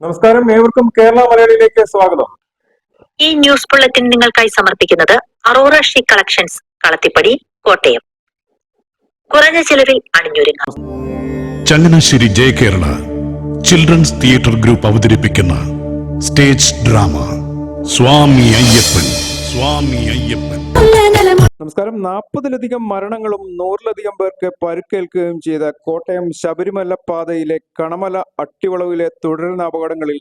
നമസ്കാരം, ഏവർക്കും കേരള മലയാളിയിലേക്ക് സ്വാഗതം. ഈ ന്യൂസ് ബുള്ളറ്റിൻ നിങ്ങൾക്കായി സമർപ്പിക്കുന്നത് Aurora she collections, Kalathipadi, Kottayam. കുറഞ്ഞ ചിലവിൽ അണിഞ്ഞൊരുങ്ങാം. Changanassery Jaya Kerala children's theatre group അവതരിപ്പിക്കുന്ന സ്റ്റേജ് ഡ്രാമ സ്വാമി അയ്യപ്പൻ. നമസ്കാരം. 40-ലധികം മരണങ്ങളും 100-ലധികം പേർക്ക് പരുക്കേൽക്കുകയും ചെയ്ത കോട്ടയം ശബരിമല പാതയിലെ കണമല അട്ടിവളവിലെ തുടരുന്ന അപകടങ്ങളിൽ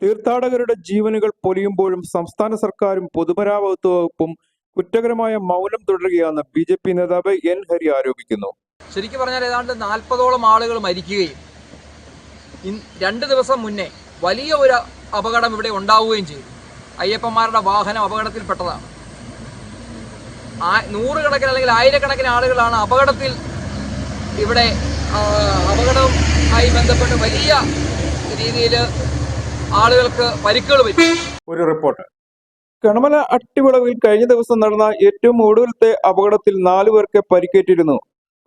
തീർത്ഥാടകരുടെ ജീവനുകൾ പൊലിയുമ്പോഴും സംസ്ഥാന സർക്കാരും പൊതുമരാമത്ത് വകുപ്പും കുറ്റകരമായ മൗനം തുടരുകയാണെന്ന് BJP നേതാവ് N. ഹരി ആരോപിക്കുന്നു. ശരിക്കും പറഞ്ഞാൽ ഏതാണ്ട് 40ഓളം ആളുകൾ മരിക്കുകയും 2 ദിവസം മുന്നേ വലിയ ഒരു അപകടം ഇവിടെ ഉണ്ടാവുകയും ചെയ്തു. അയ്യപ്പന്മാരുടെ വാഹനം അപകടത്തിൽപ്പെട്ടതാണ്. 100 കണക്കിന് അല്ലെങ്കിൽ 1000-കണക്കിന് ആളുകളാണ് അപകടത്തിൽ ഇവിടെ അപകടവുമായി ബന്ധപ്പെട്ട് വലിയ രീതിയിൽ ആളുകൾക്ക് പരിക്കുകൾ പറ്റി. ഒരു റിപ്പോർട്ട്. കണമല അട്ടിവളവിൽ കഴിഞ്ഞ ദിവസം നടന്ന ഏറ്റവും ഒടുവിലത്തെ അപകടത്തിൽ 4 പേർക്ക് പരിക്കേറ്റിരുന്നു.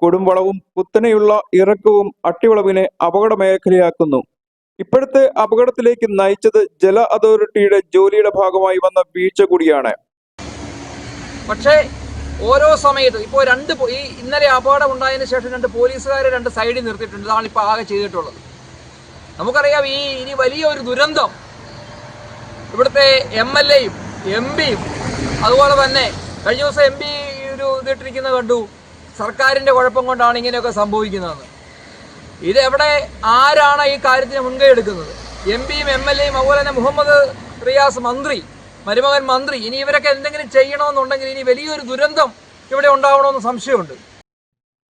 കൊടുംവളവും കുത്തനെയുള്ള ഇറക്കവും അട്ടിവളവിനെ അപകട മേഖലയാക്കുന്നു. ഇപ്പോഴത്തെ അപകടത്തിലേക്ക് നയിച്ചത് ജല അതോറിറ്റിയുടെ ജോലിയുടെ ഭാഗമായി വന്ന വീഴ്ച കൂടിയാണ്. പക്ഷേ ഓരോ സമയത്തും ഇപ്പോൾ ഇന്നലെ അപകടം ഉണ്ടായതിനു ശേഷം 2 പോലീസുകാരെ 2 സൈഡിൽ നിർത്തിയിട്ടുണ്ട്. ഇതാണ് ഇപ്പോൾ ആകെ ചെയ്തിട്ടുള്ളത്. നമുക്കറിയാം, ഇനി വലിയൊരു ദുരന്തം ഇവിടുത്തെ MLAയും MP-യും അതുപോലെ തന്നെ കഴിഞ്ഞ ദിവസം MP ഇതിട്ടിരിക്കുന്നത് കണ്ടു. സർക്കാരിൻ്റെ കുഴപ്പം കൊണ്ടാണ് ഇങ്ങനെയൊക്കെ സംഭവിക്കുന്നതെന്ന്. ഇതെവിടെ ആരാണ് ഈ കാര്യത്തിന് മുൻകൈ എടുക്കുന്നത്? MP-യും MLAയും അതുപോലെ തന്നെ മുഹമ്മദ് റിയാസ് മരുമകൻ മന്ത്രി, ഇനി ഇവരൊക്കെ എന്തെങ്കിലും ചെയ്യണമെന്നുണ്ടെങ്കിൽ ഇനി വലിയൊരു ദുരന്തം ഇവിടെ ഉണ്ടാവണമെന്ന് സംശയമുണ്ട്.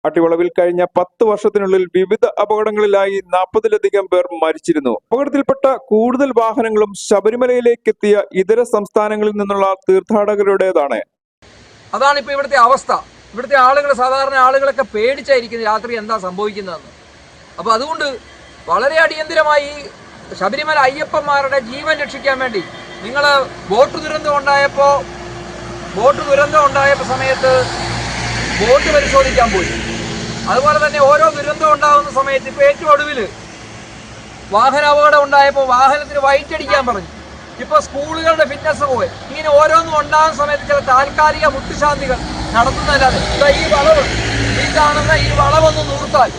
അട്ടിവളവിൽ കഴിഞ്ഞ 10 വർഷത്തിനുള്ളിൽ വിവിധ അപകടങ്ങളിലായി 40-ലധികം പേർ മരിച്ചിരുന്നു. അപകടത്തിൽപ്പെട്ട കൂടുതൽ വാഹനങ്ങളും ശബരിമലയിലേക്ക് എത്തിയ ഇതര സംസ്ഥാനങ്ങളിൽ നിന്നുള്ള തീർത്ഥാടകരുടേതാണ്. അതാണ് ഇപ്പോൾ ഇവിടുത്തെ അവസ്ഥ. ഇവിടുത്തെ ആളുകൾ, സാധാരണ ആളുകളൊക്കെ പേടിച്ചായിരിക്കുന്നത് രാത്രി എന്താ സംഭവിക്കുന്നതെന്ന്. അപ്പോൾ അതുകൊണ്ട് വളരെ അടിയന്തരമായി ശബരിമല അയ്യപ്പന്മാരുടെ ജീവൻ രക്ഷിക്കാൻ വേണ്ടി നിങ്ങൾ ബോട്ട് ദുരന്തം ഉണ്ടായപ്പോൾ സമയത്ത് ബോട്ട് പരിശോധിക്കാൻ പോയി. അതുപോലെ തന്നെ ഓരോ ദുരന്തം ഉണ്ടാകുന്ന സമയത്ത് ഇപ്പോൾ ഏറ്റവും ഒടുവിൽ വാഹനാപകടം ഉണ്ടായപ്പോൾ വാഹനത്തിന് വൈറ്റ് അടിക്കാൻ പറഞ്ഞു. ഇപ്പോൾ സ്കൂളുകളുടെ ഫിറ്റ്നസ് പോയി. ഇങ്ങനെ ഓരോന്നും ഉണ്ടാകുന്ന സമയത്ത് ചില താൽക്കാലിക മുട്ടുശാന്തികൾ നടത്തുന്നതല്ലാതെ ഈ വളവ്, ഈ കാണുന്ന ഈ വളവൊന്ന് നിർത്താൽ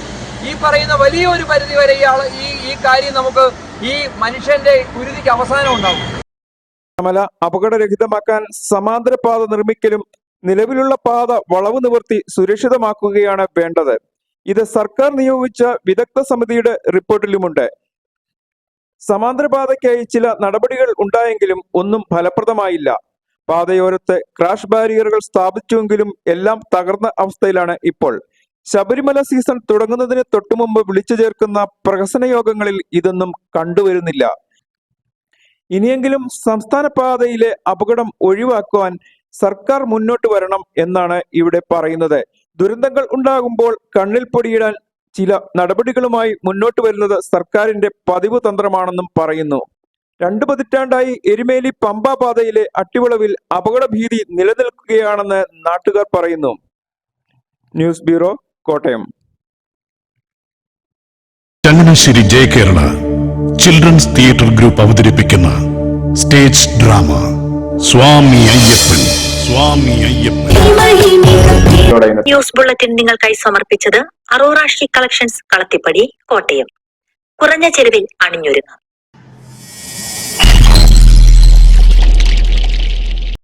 ഈ പറയുന്ന വലിയൊരു പരിധി വരെ ഈ കാര്യം നമുക്ക് ഈ മനുഷ്യന്റെ കുരുതിക്ക് അവസാനം ഉണ്ടാകും. കണമല അപകടരഹിതമാക്കാൻ സമാന്തര പാത നിർമ്മിക്കലും നിലവിലുള്ള പാത വളവ് നിവർത്തി സുരക്ഷിതമാക്കുകയാണ് വേണ്ടത്. ഇത് സർക്കാർ നിയോഗിച്ച വിദഗ്ധ സമിതിയുടെ റിപ്പോർട്ടിലുമുണ്ട്. സമാന്തര പാതയ്ക്കായി ചില നടപടികൾ ഉണ്ടായെങ്കിലും ഒന്നും ഫലപ്രദമായില്ല. പാതയോരത്ത് ക്രാഷ് ബാരിയറുകൾ സ്ഥാപിച്ചുവെങ്കിലും എല്ലാം തകർന്ന അവസ്ഥയിലാണ് ഇപ്പോൾ. ശബരിമല സീസൺ തുടങ്ങുന്നതിന് തൊട്ടുമുമ്പ് വിളിച്ചു ചേർക്കുന്ന പ്രഹസന യോഗങ്ങളിൽ ഇതൊന്നും കണ്ടുവരുന്നില്ല. ഇനിയെങ്കിലും സംസ്ഥാന പാതയിലെ അപകടം ഒഴിവാക്കുവാൻ സർക്കാർ മുന്നോട്ട് വരണം എന്നാണ് ഇവിടെ പറയുന്നത്. ദുരന്തങ്ങൾ ഉണ്ടാകുമ്പോൾ കണ്ണിൽ പൊടിയിടാൻ ചില നടപടികളുമായി മുന്നോട്ട് വരുന്നത് സർക്കാരിന്റെ പതിവ് തന്ത്രമാണെന്നും പറയുന്നു. 2 പതിറ്റാണ്ടായി എരുമേലി പമ്പ പാതയിലെ അട്ടിവളവിൽ അപകട ഭീതി നിലനിൽക്കുകയാണെന്ന് നാട്ടുകാർ പറയുന്നു. News bureau, Kottayam. Changanassery Jaya Kerala children's theatre group അവതരിപ്പിക്കുന്ന stage drama Swami Ayyappan. News bulletin നിങ്ങൾക്കായി സമർപ്പിച്ചത് അറോറ ഷീ കളക്ഷൻസ്, കളത്തിപ്പടി, കോട്ടയം. കുറഞ്ഞ ചെലവിൽ അണിഞ്ഞൊരുങ്ങാം.